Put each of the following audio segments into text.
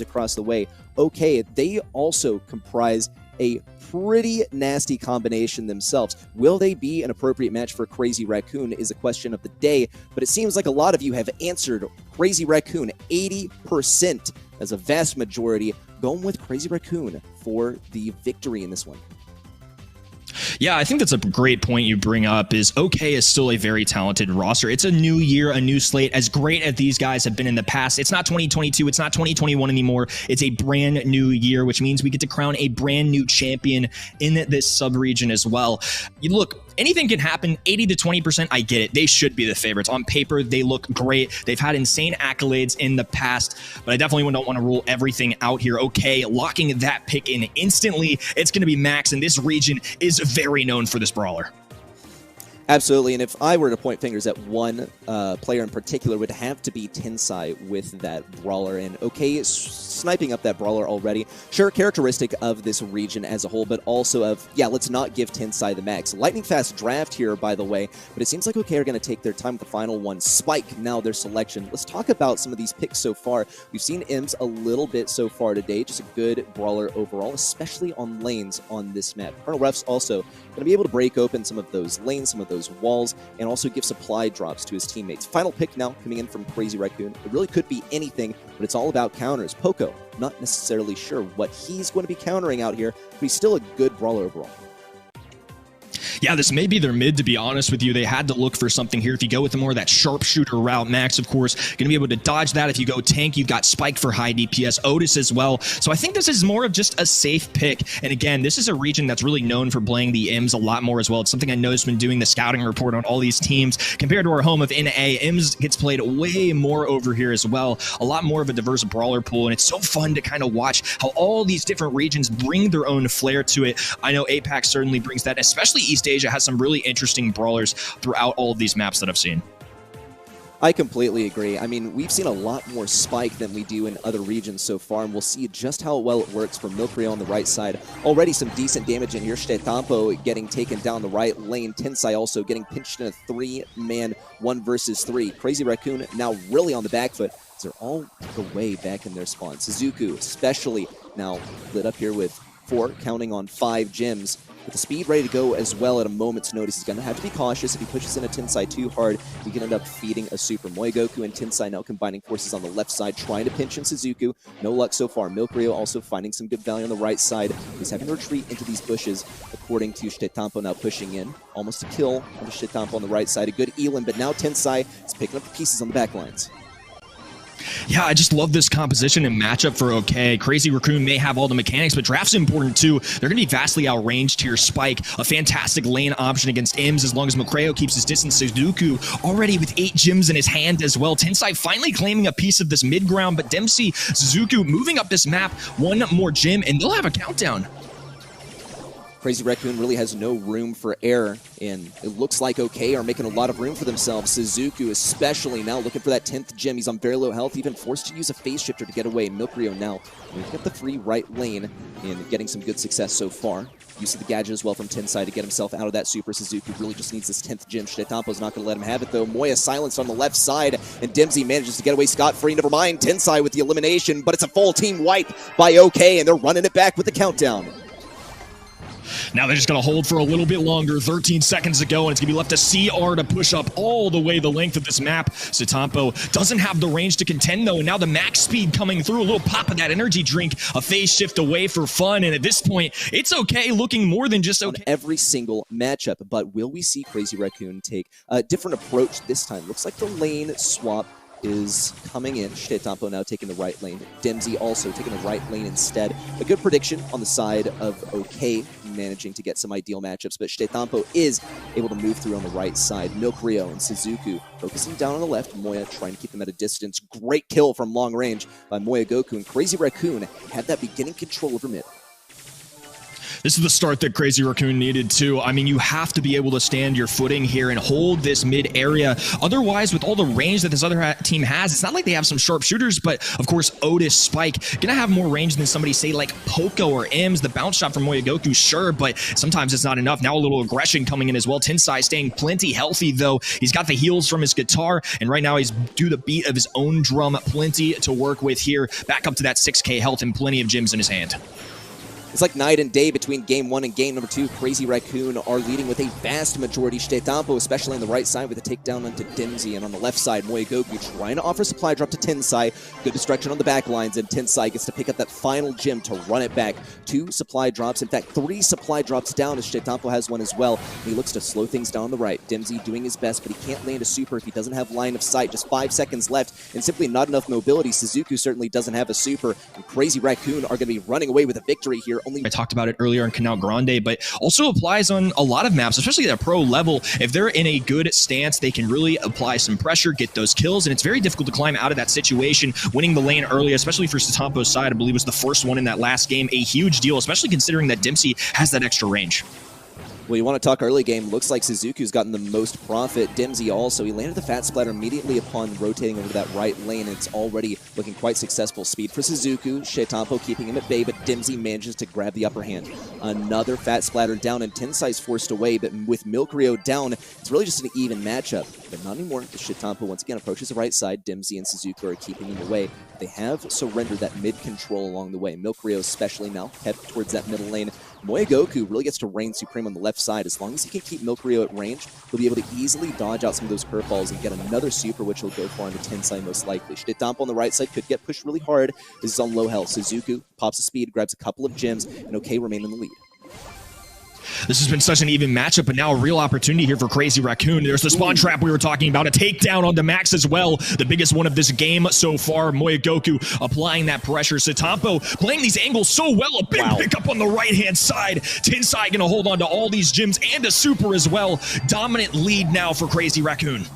across the way. Okay, they also comprise a pretty nasty combination themselves. Will they be an appropriate match for Crazy Racoon is a question of the day, but it seems like a lot of you have answered Crazy Racoon 80% as a vast majority, going with Crazy Racoon for the victory in this one. Yeah, I think that's a great point you bring up. Is OK is still a very talented roster. It's a new year, a new slate. As great as these guys have been in the past, it's not 2022, it's not 2021 anymore. It's a brand new year, which means we get to crown a brand new champion in this sub-region as well. You look, anything can happen. 80 to 20%, I get it. They should be the favorites. On paper, they look great. They've had insane accolades in the past, but I definitely don't want to rule everything out here. OK, locking that pick in instantly. It's going to be Max, and this region is very known for this brawler. Absolutely, and if I were to point fingers at one player in particular, it would have to be Tensai with that brawler. And OK, sniping up that brawler already. Sure, characteristic of this region as a whole, but also of, yeah, let's not give Tensai the max. Lightning fast draft here, by the way, but it seems like OK are going to take their time with the final one. Spike, now their selection. Let's talk about some of these picks so far. We've seen Imps a little bit so far today, just a good brawler overall, especially on lanes on this map. Colonel Ruff's also going to be able to break open some of those lanes, some of those walls, and also give supply drops to his teammates. Final pick now coming in from Crazy Racoon. It really could be anything, but it's all about counters. Poco, not necessarily sure what he's going to be countering out here, but he's still a good brawler overall. Yeah, this may be their mid, to be honest with you. They had to look for something here. If you go with more of that sharpshooter route, Max, of course, going to be able to dodge that. If you go tank, you've got Spike for high DPS, Otis as well. So I think this is more of just a safe pick. And again, this is a region that's really known for playing the IMS a lot more as well. It's something I noticed when doing the scouting report on all these teams. Compared to our home of NA, IMS gets played way more over here as well. A lot more of a diverse brawler pool. And it's so fun to kind of watch how all these different regions bring their own flair to it. I know APAC certainly brings that, especially East Asia has some really interesting brawlers throughout all of these maps that I've seen. I completely agree. I mean, we've seen a lot more Spike than we do in other regions so far, and we'll see just how well it works for Milkrio on the right side. Already some decent damage in here. Shetampo getting taken down the right lane. Tensai also getting pinched in a three-man 1 versus 3. Crazy Racoon now really on the back foot. They're all the way back in their spawn. Suzuku especially now lit up here with 4, counting on 5 gems. With the speed ready to go as well at a moment's notice, he's going to have to be cautious. If he pushes in a Tensai too hard, he can end up feeding a super. Moegoku and Tensai now combining forces on the left side, trying to pinch in Suzuku. No luck so far. Milkrio also finding some good value on the right side. He's having to retreat into these bushes, according to Shetampo now pushing in. Almost a kill on Shetampo on the right side. A good Elan, but now Tensai is picking up the pieces on the back lines. Yeah, I just love this composition and matchup for OK. Crazy Racoon may have all the mechanics, but draft's important too. They're going to be vastly outranged here. Spike, a fantastic lane option against Imps as long as Milkrio keeps his distance. Suzuku already with 8 gems in his hand as well. Tensai finally claiming a piece of this mid ground, but Dempsey, Suzuku moving up this map, 1 more gem, and they'll have a countdown. Crazy Racoon really has no room for error, and it looks like OK are making a lot of room for themselves. Suzuku especially now looking for that 10th gem. He's on very low health, even forced to use a phase shifter to get away. Milkrio now moving up the free right lane and getting some good success so far. Use of the gadget as well from Tensai to get himself out of that super. Suzuki really just needs this 10th gem. Shetampo's not going to let him have it, though. Moya silenced on the left side, and Dempsey manages to get away scot-free. Never mind Tensai with the elimination, but it's a full team wipe by OK, and they're running it back with the countdown. Now they're just going to hold for a little bit longer. 13 seconds to go, and it's going to be left to CR to push up all the way the length of this map. Shetampo doesn't have the range to contend, though, and now the max speed coming through. A little pop of that energy drink, a phase shift away for fun, and at this point, it's OK looking more than just OK. On every single matchup, but will we see Crazy Racoon take a different approach this time? Looks like the lane swap is coming in. Shetampo now taking the right lane. Dempsey also taking the right lane instead. A good prediction on the side of OK, managing to get some ideal matchups, but Shetampo is able to move through on the right side. Milkrio and Suzuku focusing down on the left. Moya trying to keep them at a distance. Great kill from long range by Moegoku, and Crazy Racoon had that beginning control over mid. This is the start that Crazy Racoon needed too. I mean, you have to be able to stand your footing here and hold this mid area. Otherwise, with all the range that this other team has, it's not like they have some sharpshooters, but of course, Otis, Spike, gonna have more range than somebody, say, like Poco or Ims. The bounce shot from Moyagoku, sure, but sometimes it's not enough. Now a little aggression coming in as well. Tensai staying plenty healthy, though. He's got the heals from his guitar, and right now he's due the beat of his own drum. Plenty to work with here. Back up to that 6k health and plenty of gems in his hand. It's like night and day between game 1 and game number 2. Crazy Racoon are leading with a vast majority. Shitetampo, especially on the right side, with a takedown onto Dimsy. And on the left side, Moyagoku trying to offer supply drop to Tensai. Good destruction on the back lines, and Tensai gets to pick up that final gem to run it back. 2 supply drops, in fact, 3 supply drops down, as Shitetampo has one as well. And he looks to slow things down on the right. Dimsy doing his best, but he can't land a super if he doesn't have line of sight. Just 5 seconds left, and simply not enough mobility. Suzuku certainly doesn't have a super, and Crazy Racoon are going to be running away with a victory here. I talked about it earlier in Canal Grande, but also applies on a lot of maps, especially at a pro level. If they're in a good stance, they can really apply some pressure, get those kills, and it's very difficult to climb out of that situation. Winning the lane early, especially for Satampo's side, I believe was the first one in that last game, a huge deal, especially considering that Dimsy has that extra range. Well, you want to talk early game, looks like Suzuku's gotten the most profit. Dimsy also, he landed the Fat Splatter immediately upon rotating over that right lane, and it's already looking quite successful. Speed for Suzuku, Shitetampo keeping him at bay, but Dimsy manages to grab the upper hand. Another Fat Splatter down, and Tensai's forced away, but with Milkrio down, it's really just an even matchup. But not anymore. Shitetampo once again approaches the right side. Dimsy and Suzuku are keeping him away. They have surrendered that mid control along the way. Milkrio especially now kept towards that middle lane. Moyagoku really gets to reign supreme on the left side. As long as he can keep Milkrio at range, he'll be able to easily dodge out some of those curveballs and get another super, which he'll go for on the Tensai most likely. Shitetampo on the right side could get pushed really hard. This is on low health. Suzuku pops the speed, grabs a couple of gems, and OK remain in the lead. This has been such an even matchup, but now a real opportunity here for Crazy Racoon. There's the spawn trap we were talking about, a takedown onto Max as well, the biggest one of this game so far. Moyagoku applying that pressure. Satampo playing these angles so well, a big pickup on the right-hand side. Tensai going to hold on to all these gems and a super as well. Dominant lead now for Crazy Racoon.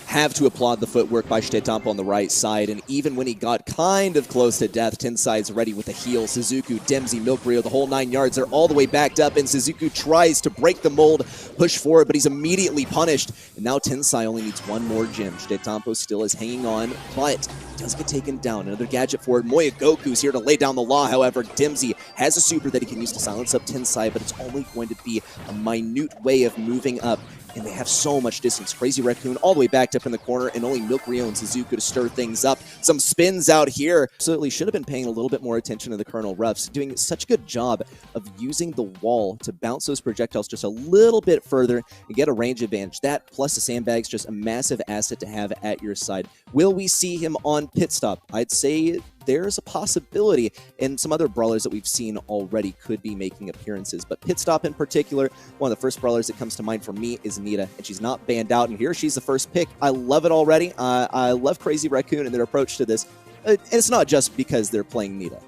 Have to applaud the footwork by Shitetampo on the right side, and even when he got kind of close to death, Tensai's ready with a heal. Suzuku, Dimsy, Milkrio, the whole 9 yards, they're all the way backed up, and Suzuku tries to break the mold, push forward, but he's immediately punished, and now Tensai only needs one more gem. Shitetampo still is hanging on, but does get taken down. Another gadget forward. Moyagoku's here to lay down the law, however. Dimsy has a super that he can use to silence up Tensai, but it's only going to be a minute way of moving up, and they have so much distance. Crazy Racoon all the way backed up in the corner, and only Milkrio and Suzuku to stir things up. Some spins out here. Absolutely should have been paying a little bit more attention to the Colonel Ruffs, doing such a good job of using the wall to bounce those projectiles just a little bit further and get a range advantage. That plus the sandbags, just a massive asset to have at your side. Will we see him on pit stop? I'd say there's a possibility, and some other brawlers that we've seen already could be making appearances. But pit stop in particular, one of the first brawlers that comes to mind for me is Nita, and she's not banned out, and here she's the first pick. I love it already. I love Crazy Racoon and their approach to this. And it's not just because they're playing Nita.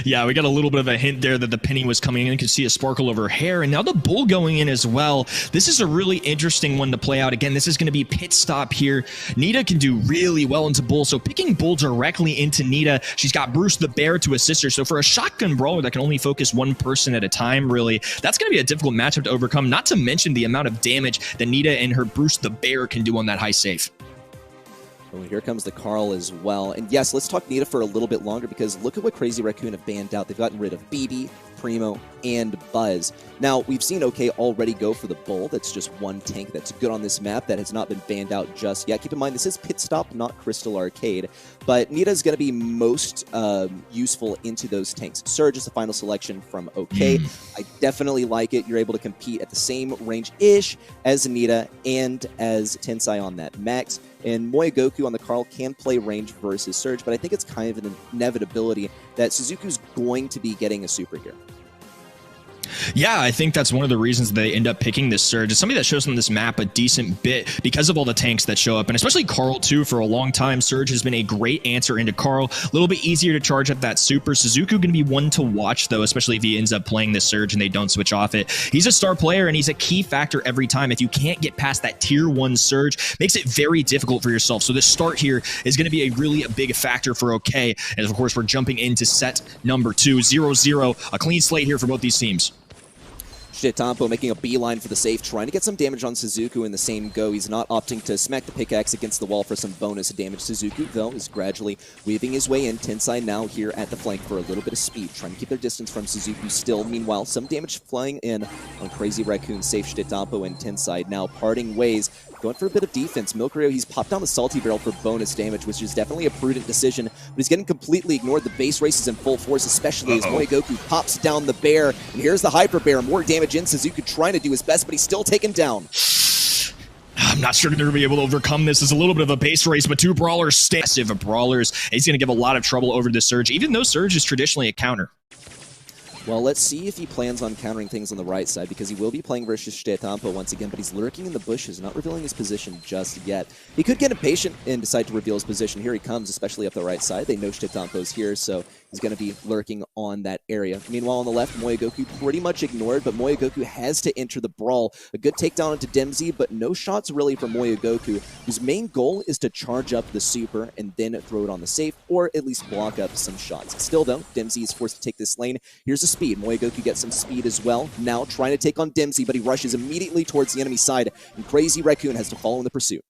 Yeah, we got a little bit of a hint there that the penny was coming in. You can see a sparkle of her hair, and now the bull going in as well. This is a really interesting one to play out. Again, this is going to be pit stop here. Nita can do really well into bull, so picking bull directly into Nita. She's got Bruce the Bear to assist her, so for a shotgun brawler that can only focus one person at a time, really, that's going to be a difficult matchup to overcome, not to mention the amount of damage that Nita and her Bruce the Bear can do on that high save. Oh, here comes the Carl as well. And yes, let's talk Nita for a little bit longer, because look at what Crazy Racoon have banned out. They've gotten rid of BB, Primo, and Buzz. Now, we've seen OK already go for the Bull. That's just one tank that's good on this map that has not been banned out just yet. Keep in mind, this is Pit Stop, not Crystal Arcade. But Nita is going to be most useful into those tanks. Surge is the final selection from OK. I definitely like it. You're able to compete at the same range-ish as Nita and as Tensai on that max. And Moyagoku on the Carl can play range versus Surge, but I think it's kind of an inevitability that Suzuku's going to be getting a super here. Yeah, I think that's one of the reasons they end up picking this Surge. It's somebody that shows on this map a decent bit because of all the tanks that show up, and especially Carl too. For a long time, Surge has been a great answer into Carl. A little bit easier to charge up that super. Suzuku going to be one to watch though, especially if he ends up playing this Surge and they don't switch off it. He's a star player and he's a key factor every time. If you can't get past that tier 1 Surge, makes it very difficult for yourself. So this start here is going to be a big factor for OK. And of course, we're jumping into set number 2, 0-0. A clean slate here for both these teams. Tampo making a beeline for the safe, trying to get some damage on Suzuku in the same go. He's not opting to smack the pickaxe against the wall for some bonus damage. Suzuku, though, is gradually weaving his way in. Tensai now here at the flank for a little bit of speed, trying to keep their distance from Suzuku still. Meanwhile, some damage flying in on Crazy Racoon, safe Tampo and Tensai now parting ways. Going for a bit of defense. Milkrio, he's popped down the Salty Barrel for bonus damage, which is definitely a prudent decision, but he's getting completely ignored. The base race is in full force, especially as Moegoku pops down the bear, and here's the Hyper Bear. More damage in. Suzuki trying to do his best, but he's still taken down. I'm not sure they're going to be able to overcome this. It's a little bit of a base race, but two brawlers stay massive brawlers. He's going to give a lot of trouble over this Surge, even though Surge is traditionally a counter. Well, let's see if he plans on countering things on the right side, because he will be playing versus Tampo once again, but he's lurking in the bushes, not revealing his position just yet. He could get impatient and decide to reveal his position. Here he comes, especially up the right side. They know Tampo's here, so he's going to be lurking on that area. Meanwhile, on the left, Moegoku pretty much ignored, but Moegoku has to enter the brawl. A good takedown into Dempsey, but no shots really from Moegoku, whose main goal is to charge up the super and then throw it on the safe, or at least block up some shots. Still, though, Dempsey is forced to take this lane. Here's the speed. Moegoku gets some speed as well. Now trying to take on Dempsey, but he rushes immediately towards the enemy side, and Crazy Racoon has to follow in the pursuit.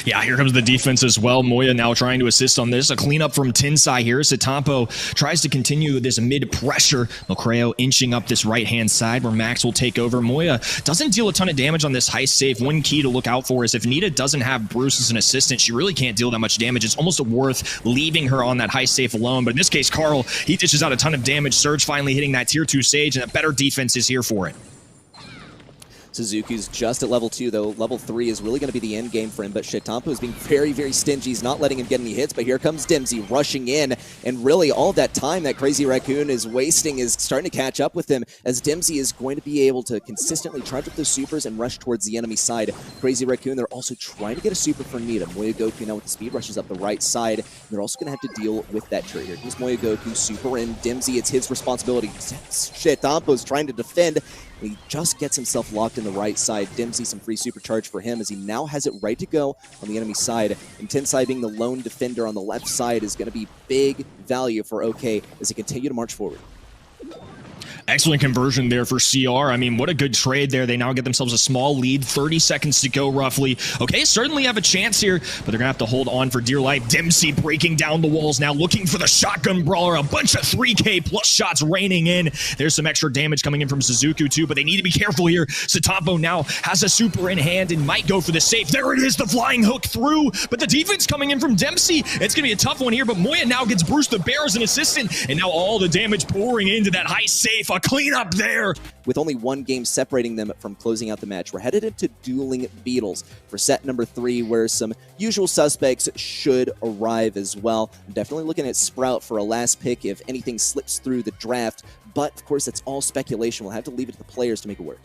Yeah, here comes the defense as well. Moya now trying to assist on this. A cleanup from Tensai here. Satampo tries to continue this mid-pressure. Milcreo inching up this right-hand side where Max will take over. Moya doesn't deal a ton of damage on this heist save. One key to look out for is if Nita doesn't have Bruce as an assistant, she really can't deal that much damage. It's almost worth leaving her on that heist safe alone. But in this case, Carl, he dishes out a ton of damage. Surge finally hitting that tier 2 Sage, and a better defense is here for it. Suzuki's just at level 2, though. Level 3 is really going to be the end game for him, but Tampo is being very, very stingy. He's not letting him get any hits, but here comes Dempsey rushing in, and really all that time that Crazy Racoon is wasting is starting to catch up with him, as Dempsey is going to be able to consistently charge up those supers and rush towards the enemy side. Crazy Racoon, they're also trying to get a super for Nita. Moegoku now with the speed rushes up the right side, and they're also going to have to deal with that trigger. Here's Moegoku, super in. Dempsey, it's his responsibility. Tampo's trying to defend. He just gets himself locked in the right side. Dempsey, some free supercharge for him, as he now has it right to go on the enemy side. And Tensai being the lone defender on the left side is going to be big value for OK as they continue to march forward. Excellent conversion there for CR. I mean, what a good trade there. They now get themselves a small lead. 30 seconds to go, roughly. Okay, certainly have a chance here, but they're going to have to hold on for dear life. Dempsey breaking down the walls now, looking for the shotgun brawler. A bunch of 3K plus shots raining in. There's some extra damage coming in from Suzuku, too, but they need to be careful here. Satampo now has a super in hand and might go for the safe. There it is, the flying hook through, but the defense coming in from Dempsey. It's going to be a tough one here, but Moya now gets Bruce the Bear as an assistant, and now all the damage pouring into that high safe. A clean up there. With only one game separating them from closing out the match, we're headed into Dueling Beetles for set number 3, where some usual suspects should arrive as well. I'm definitely looking at Sprout for a last pick if anything slips through the draft, but of course that's all speculation. We'll have to leave it to the players to make it work.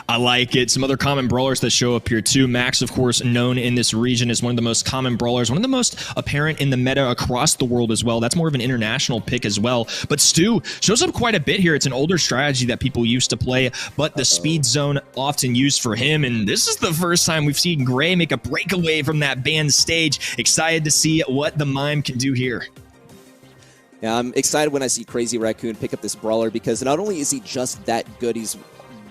I like it. Some other common brawlers that show up here too. Max, of course, known in this region as one of the most common brawlers, one of the most apparent in the meta across the world as well. That's more of an international pick as well. But Stu shows up quite a bit here. It's an older strategy that people used to play, but the speed zone often used for him. And this is the first time we've seen Gray make a breakaway from that banned stage. Excited to see what the Mime can do here. Yeah, I'm excited when I see Crazy Racoon pick up this brawler, because not only is he just that good, he's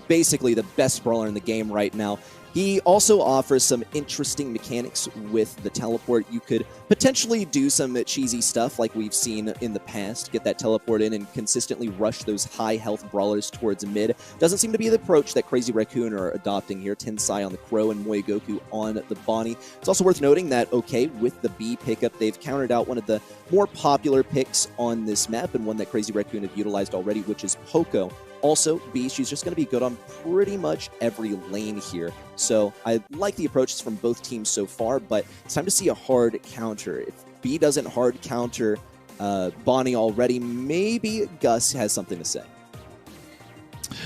basically the best brawler in the game right now. He also offers some interesting mechanics with the teleport. You could potentially do some cheesy stuff like we've seen in the past, get that teleport in and consistently rush those high health brawlers towards mid. Doesn't seem to be the approach that Crazy Racoon are adopting here. Tensai on the Crow and Moegoku on the Bonnie. It's also worth noting that, okay, with the B pickup, they've countered out one of the more popular picks on this map, and one that Crazy Racoon have utilized already, which is Poco. Also, B, she's just going to be good on pretty much every lane here. So I like the approaches from both teams so far, but it's time to see a hard counter. If B doesn't hard counter Bonnie already. Maybe Gus has something to say.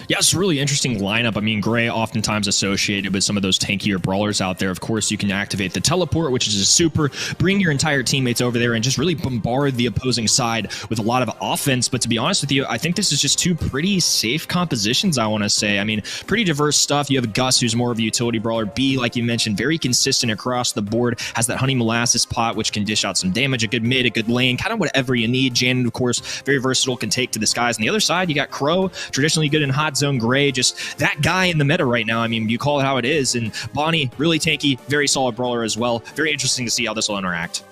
Yeah, it's a really interesting lineup. I mean, Gray oftentimes associated with some of those tankier brawlers out there. Of course, you can activate the teleport, which is a super, bring your entire teammates over there and just really bombard the opposing side with a lot of offense. But to be honest with you, I think this is just two pretty safe compositions, I want to say. I mean, pretty diverse stuff. You have Gus, who's more of a utility brawler. B, like you mentioned, very consistent across the board, has that honey molasses pot, which can dish out some damage, a good mid, a good lane, kind of whatever you need. Janet, of course, very versatile, can take to the skies. On the other side, you got Crow, traditionally good in hot zone. Gray, just that guy in the meta right now. I mean, you call it how it is. And Bonnie, really tanky, very solid brawler as well. Very interesting to see how this will interact.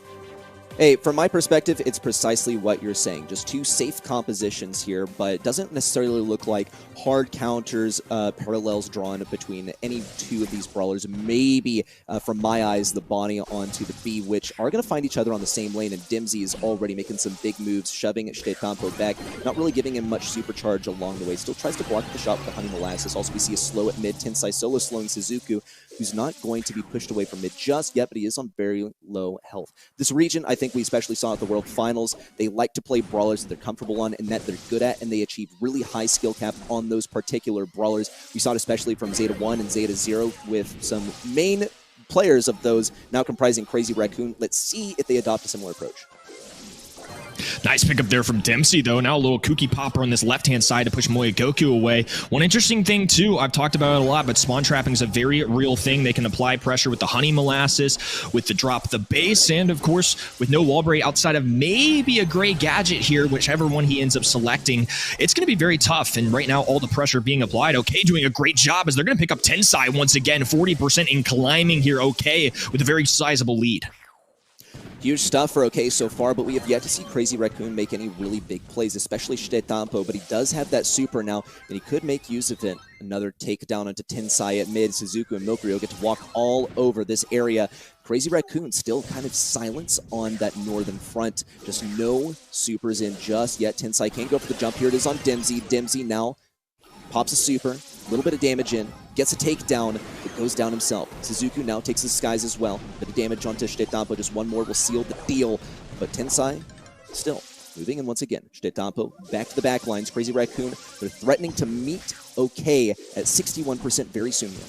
Hey, from my perspective, it's precisely what you're saying. Just two safe compositions here, but it doesn't necessarily look like hard counters, parallels drawn between any two of these brawlers. Maybe, from my eyes, the Bonnie onto the B, which are going to find each other on the same lane, and Dimsy is already making some big moves, shoving Shdetampo back, not really giving him much supercharge along the way. Still tries to block the shot with the honey molasses. Also, we see a slow at mid, Tensai solo slowing Suzuku, who's not going to be pushed away from mid just yet, but he is on very low health. This region, I think we especially saw at the World Finals, they like to play brawlers that they're comfortable on and that they're good at, and they achieve really high skill cap on those particular brawlers. We saw it especially from Zeta 1 and Zeta 0 with some main players of those now comprising Crazy Racoon. Let's see if they adopt a similar approach. Nice pickup there from Dempsey, though. Now a little kooky popper on this left-hand side to push Moya Goku away. One interesting thing, too, I've talked about it a lot, but spawn trapping is a very real thing. They can apply pressure with the honey molasses, with the drop the base, and, of course, with no wall break outside of maybe a gray gadget here, whichever one he ends up selecting. It's going to be very tough, and right now all the pressure being applied. OK doing a great job as they're going to pick up Tensai once again, 40% in climbing here. OK with a very sizable lead. Huge stuff for OK so far, but we have yet to see Crazy Racoon make any really big plays, especially Shdetampo, but he does have that super now, and he could make use of it. Another takedown onto Tensai at mid. Suzuku and Milkrio get to walk all over this area. Crazy Racoon still kind of silence on that northern front. Just no supers in just yet. Tensai can't go for the jump. Here it is on Dimsy. Dimsy now pops a super, a little bit of damage in, gets a takedown, but goes down himself. Suzuku now takes the skies as well. Bit of damage onto Shdetampo, just one more will seal the deal. But Tensai still moving in once again. Shdetampo back to the back lines. Crazy Racoon, they're threatening to meet OK at 61% very soon here.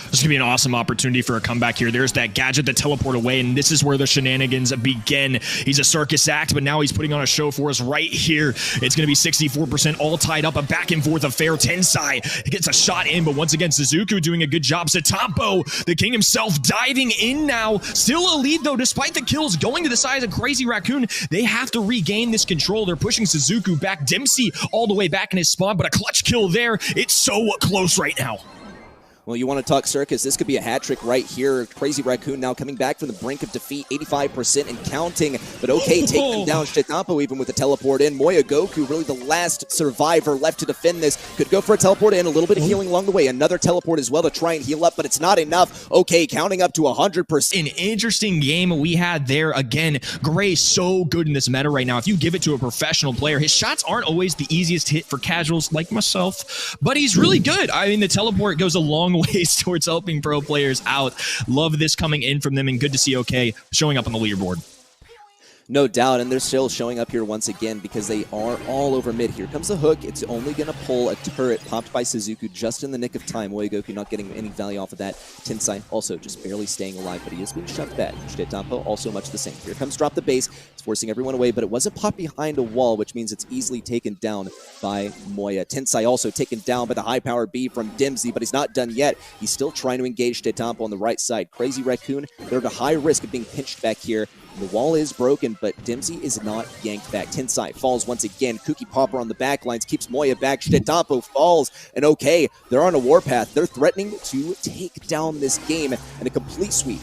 This is going to be an awesome opportunity for a comeback here. There's that gadget to teleport away, and this is where the shenanigans begin. He's a circus act, but now he's putting on a show for us right here. It's going to be 64% all tied up, a back and forth affair. Tensai gets a shot in, but once again, Suzuku doing a good job. Shdetampo, the king himself, diving in now. Still a lead, though, despite the kills going to the side of Crazy Racoon. They have to regain this control. They're pushing Suzuku back. Dempsey all the way back in his spawn, but a clutch kill there. It's so close right now. Well, you want to talk circus, this could be a hat trick right here. Crazy Racoon now coming back from the brink of defeat, 85% and counting, but OK taking down Shdetampo even with the teleport in. Moya Goku, really the last survivor left to defend this, could go for a teleport in, a little bit of healing along the way. Another teleport as well to try and heal up, but it's not enough. OK counting up to 100%. An interesting game we had there. Again, Gray so good in this meta right now. If you give it to a professional player, his shots aren't always the easiest hit for casuals like myself, but he's really good. I mean, the teleport goes a long ways towards helping pro players out. Love this coming in from them, and good to see OK showing up on the leaderboard. No doubt, and they're still showing up here once again because they are all over mid. Here comes the hook. It's only going to pull a turret popped by Suzuku just in the nick of time. Moya Goku not getting any value off of that. Tensai also just barely staying alive, but he is being shoved back. Shdetampo also much the same. Here comes drop the base. It's forcing everyone away, but it wasn't popped behind a wall, which means it's easily taken down by Moya. Tensai also taken down by the high-power B from Dimsy, but he's not done yet. He's still trying to engage Shdetampo on the right side. Crazy Racoon, they're at a high risk of being pinched back here. The wall is broken, but Dimsy is not yanked back. Tensai falls once again. Kooky Popper on the back lines keeps Moya back. Shdetampo falls, and OK, they're on a warpath. They're threatening to take down this game in a complete sweep.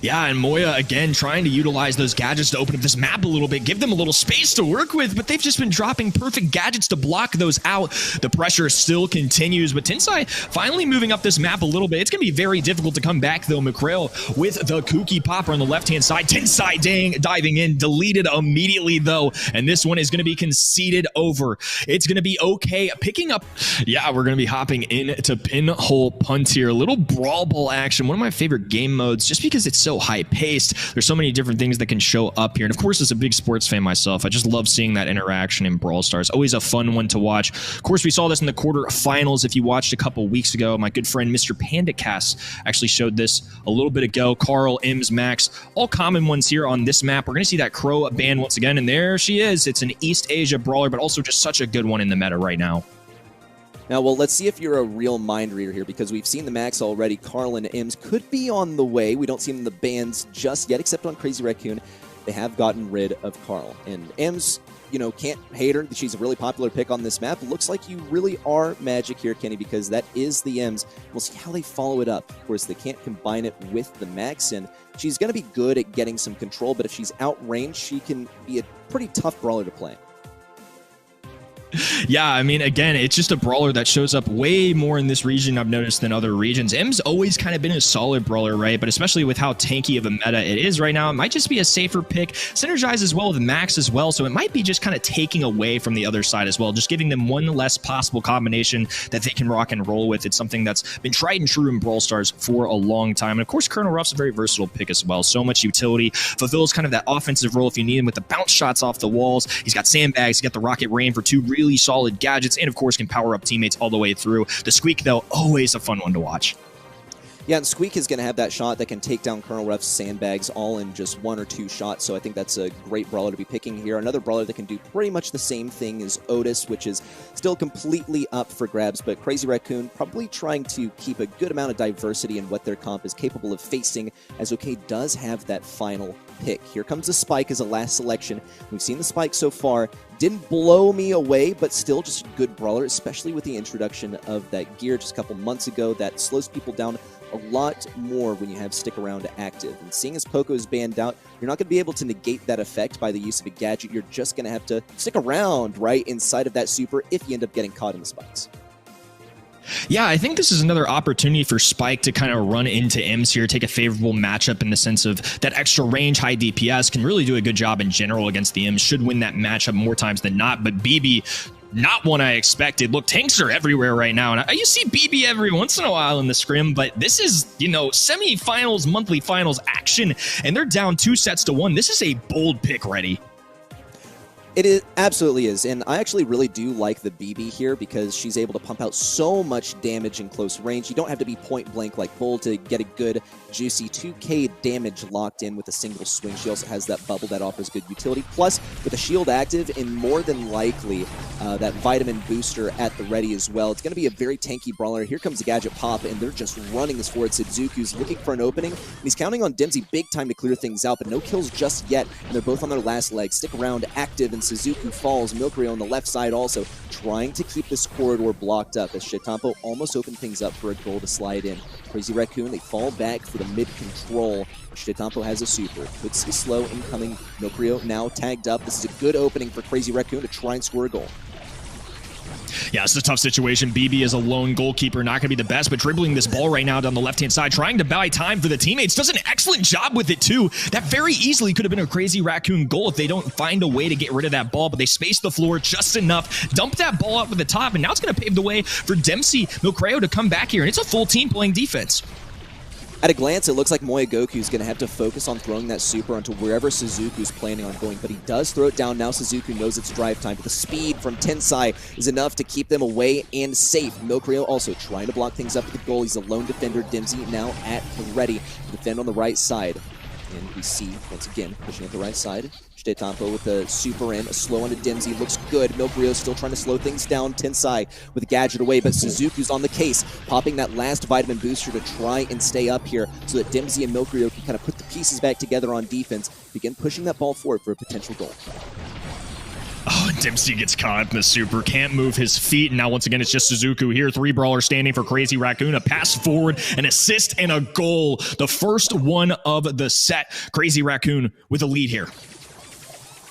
Yeah, and Moya, again, trying to utilize those gadgets to open up this map a little bit, give them a little space to work with, but they've just been dropping perfect gadgets to block those out. The pressure still continues, but Tensai finally moving up this map a little bit. It's going to be very difficult to come back, though. McCrail with the Kooky Popper on the left-hand side. Tensai diving in, deleted immediately, though, and this one is going to be conceded over. It's going to be OK picking up. Yeah, we're going to be hopping into Pinhole Punt here. A little Brawl Ball action, one of my favorite game modes, just because it's It's so high-paced. There's so many different things that can show up here. And of course, as a big sports fan myself, I just love seeing that interaction in Brawl Stars. Always a fun one to watch. Of course, we saw this in the quarterfinals. If you watched a couple weeks ago, my good friend Mr. PandaCast actually showed this a little bit ago. Carl, Ims, Max, all common ones here on this map. We're going to see that Crow ban once again, and there she is. It's an East Asia brawler, but also just such a good one in the meta right now. Now, well, let's see if you're a real mind reader here, because we've seen the Max already. Carl and Ims could be on the way. We don't see them in the bans just yet, except on Crazy Racoon. They have gotten rid of Carl. And Ims, you know, can't hate her. She's a really popular pick on this map. It looks like you really are magic here, Kenny, because that is the Ims. We'll see how they follow it up. Of course, they can't combine it with the Max, and she's going to be good at getting some control, but if she's outranged, she can be a pretty tough brawler to play. Yeah, I mean, again, it's just a brawler that shows up way more in this region, I've noticed, than other regions. Im's always kind of been a solid brawler, right? But especially with how tanky of a meta it is right now, it might just be a safer pick. Synergizes well with Max as well, so it might be just kind of taking away from the other side as well, just giving them one less possible combination that they can rock and roll with. It's something that's been tried and true in Brawl Stars for a long time. And of course, Colonel Ruff's a very versatile pick as well. So much utility, fulfills kind of that offensive role if you need him with the bounce shots off the walls. He's got sandbags, he's got the rocket rain for two really solid gadgets, and of course can power up teammates all the way through. The Squeak, though, always a fun one to watch. Yeah, and Squeak is going to have that shot that can take down Colonel Ruff's sandbags all in just 1 or 2 shots, so I think that's a great brawler to be picking here. Another brawler that can do pretty much the same thing is Otis, which is still completely up for grabs, but Crazy Racoon probably trying to keep a good amount of diversity in what their comp is capable of facing, as OK does have that final pick. Here comes the Spike as a last selection. We've seen the Spike so far. Didn't blow me away, but still just a good brawler, especially with the introduction of that gear just a couple months ago that slows people down a lot more when you have Stick Around active. And seeing as Poco is banned out, you're not going to be able to negate that effect by the use of a gadget. You're just going to have to stick around right inside of that super if you end up getting caught in the spikes. Yeah, I think this is another opportunity for Spike to kind of run into Ims here, take a favorable matchup in the sense of that extra range, high DPS, can really do a good job in general against the Ims, should win that matchup more times than not, but BB, not one I expected. Look, tanks are everywhere right now, and I used to see BB every once in a while in the scrim, but this is, you know, semi-finals, monthly finals action, and they're down 2 sets to 1. This is a bold pick ready. It is, absolutely is, and I actually really do like the BB here because she's able to pump out so much damage in close range. You don't have to be point blank like Bull to get a good, juicy 2k damage locked in with a single swing. She also has that bubble that offers good utility. Plus, with a shield active and more than likely that vitamin booster at the ready as well, it's going to be a very tanky brawler. Here comes the gadget pop, and they're just running this forward. Suzuku's looking for an opening, and he's counting on Dempsey big time to clear things out, but no kills just yet, and they're both on their last leg. Stick Around active, and Suzuku falls. Milkray on the left side also trying to keep this corridor blocked up as Shetampo almost opened things up for a goal to slide in. Crazy Racoon, they fall back for the mid control. Shetampo has a super. Could see slow incoming. Milkray now tagged up. This is a good opening for Crazy Racoon to try and score a goal. Yeah, it's a tough situation. BB is a lone goalkeeper, not going to be the best, but dribbling this ball right now down the left-hand side, trying to buy time for the teammates. Does an excellent job with it, too. That very easily could have been a Crazy Racoon goal if they don't find a way to get rid of that ball, but they space the floor just enough, dump that ball up at the top, and now it's going to pave the way for Dempsey Milcreo to come back here, and it's a full team playing defense. At a glance, it looks like Moegoku's going to have to focus on throwing that super onto wherever Suzuku's planning on going, but he does throw it down. Now Suzuku knows it's drive time, but the speed from Tensai is enough to keep them away and safe. Milcreo also trying to block things up at the goal. He's a lone defender. Dempsey now at the ready to defend on the right side. And we see, once again, pushing at the right side. Shetampo with the super in, a slow onto Dempsey, looks good. Milcreo still trying to slow things down. Tensai with a gadget away, but Suzuku's on the case, popping that last vitamin booster to try and stay up here so that Dempsey and Milcreo can kind of put the pieces back together on defense, begin pushing that ball forward for a potential goal. Oh, Dempsey gets caught in the super, can't move his feet, and now once again it's just Suzuku here. 3 brawlers standing for Crazy Racoon, a pass forward, an assist, and a goal. The first one of the set. Crazy Racoon with a lead here.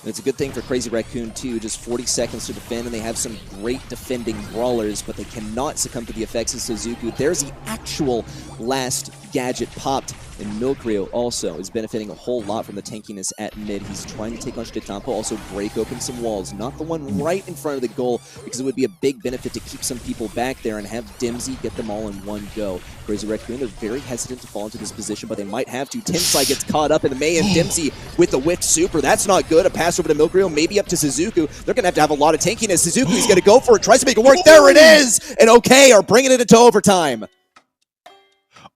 And it's a good thing for Crazy Racoon, too. Just 40 seconds to defend, and they have some great defending brawlers, but they cannot succumb to the effects of Suzuku. There's the actual last gadget popped. And Milkrio also is benefiting a whole lot from the tankiness at mid. He's trying to take on Shitetampo, also break open some walls. Not the one right in front of the goal, because it would be a big benefit to keep some people back there and have Dimsy get them all in one go. Crazy Racoon, they're very hesitant to fall into this position, but they might have to. Tensai gets caught up in the Mei, and Dimsy with the whiffed super. That's not good. A pass over to Milkrio, maybe up to Suzuku. They're going to have a lot of tankiness. Suzuku's going to go for it, tries to make it work. There it is! And OK are bringing it into overtime.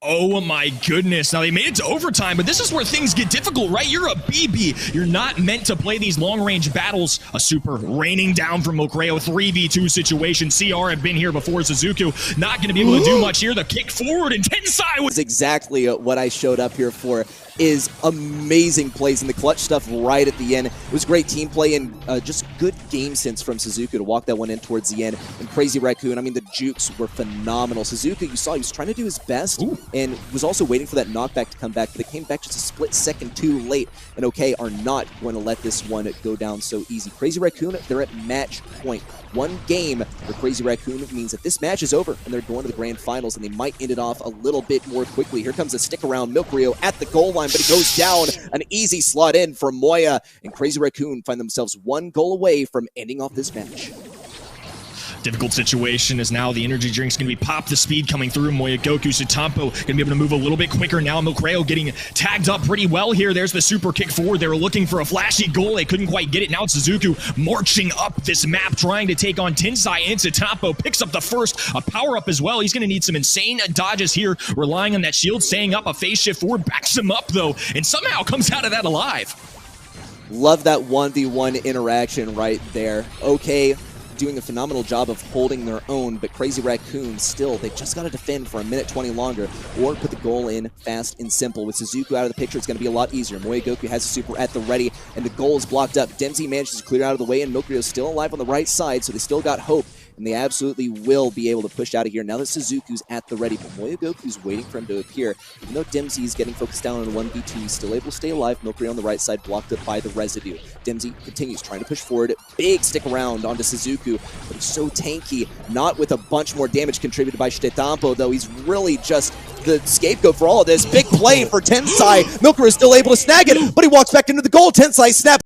Oh my goodness. Now they made it to overtime, but this is where things get difficult, right? You're a BB. You're not meant to play these long-range battles. A super raining down from Milkrio, 3v2 situation. CR had been here before. Suzuku not going to be able to do much here. The kick forward, and Tensai was exactly what I showed up here for. Is amazing plays in the clutch stuff right at the end. It was great team play and just good game sense from Suzuku to walk that one in towards the end. And Crazy Racoon, I mean, the jukes were phenomenal. Suzuku, you saw, he was trying to do his best and was also waiting for that knockback to come back, but it came back just a split second too late. And OK are not going to let this one go down so easy. Crazy Racoon, they're at match point. One game for Crazy Racoon means that this match is over and they're going to the grand finals, and they might end it off a little bit more quickly. Here comes a stick around Milkrio at the goal line, but it goes down. An easy slot in from Moya, and Crazy Racoon find themselves one goal away from ending off this match. Difficult situation as now the energy drink's going to be popped. The speed coming through. Moya Goku, Shitetampo going to be able to move a little bit quicker now. Milkrio getting tagged up pretty well here. There's the super kick forward. They were looking for a flashy goal. They couldn't quite get it. Now it's Suzuku marching up this map, trying to take on Tensai, and Shitetampo picks up the first, a power-up as well. He's going to need some insane dodges here, relying on that shield, staying up, a phase shift forward, backs him up though, and somehow comes out of that alive. Love that 1v1 interaction right there. OK doing a phenomenal job of holding their own, but Crazy Racoon still, they've just got to defend for a minute 20 longer or put the goal in fast and simple. With Suzuku out of the picture, it's going to be a lot easier. Moya Goku has a super at the ready, and the goal is blocked up. Dempsey manages to clear out of the way, and Milkrio is still alive on the right side, so they still got hope. And they absolutely will be able to push out of here now that Suzuku's at the ready. But Moya Goku's waiting for him to appear. Even though Dempsey is getting focused down on 1v2, he's still able to stay alive. Milkrio on the right side, blocked up by the residue. Dempsey continues trying to push forward. Big stick around onto Suzuku, but he's so tanky. Not with a bunch more damage contributed by Shitetampo, though. He's really just the scapegoat for all of this. Big play for Tensai. Milkrio is still able to snag it, but he walks back into the goal. Tensai snaps